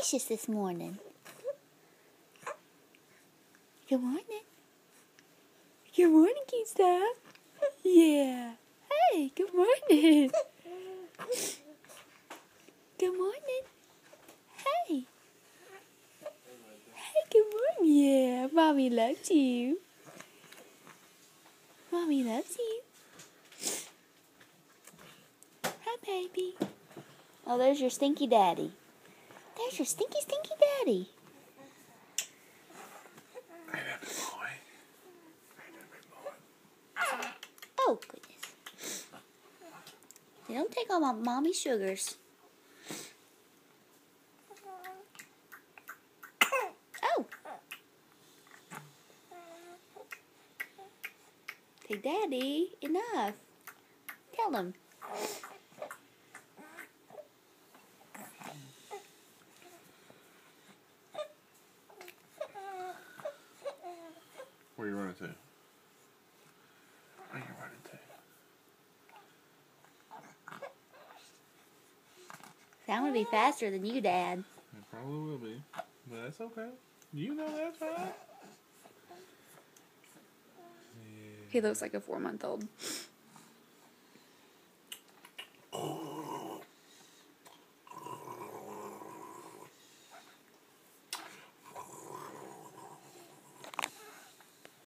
precious this morning. Good morning. Good morning, Keystone. Yeah. Hey, good morning. Good morning. Hey. Hey, good morning. Yeah, Mommy loves you. Mommy loves you. Hi, baby. Oh, there's your stinky daddy. There's your stinky, stinky daddy. Hey there, big boy. Hey there, big boy. Oh, goodness. They don't take all my mommy's sugars. Oh. Hey, Daddy, enough. Tell him. Where are you running to? Where are you running to? I'm going to be faster than you, Dad. It probably will be. But that's okay. You know that's fine. Yeah. He looks like a 4-month-old.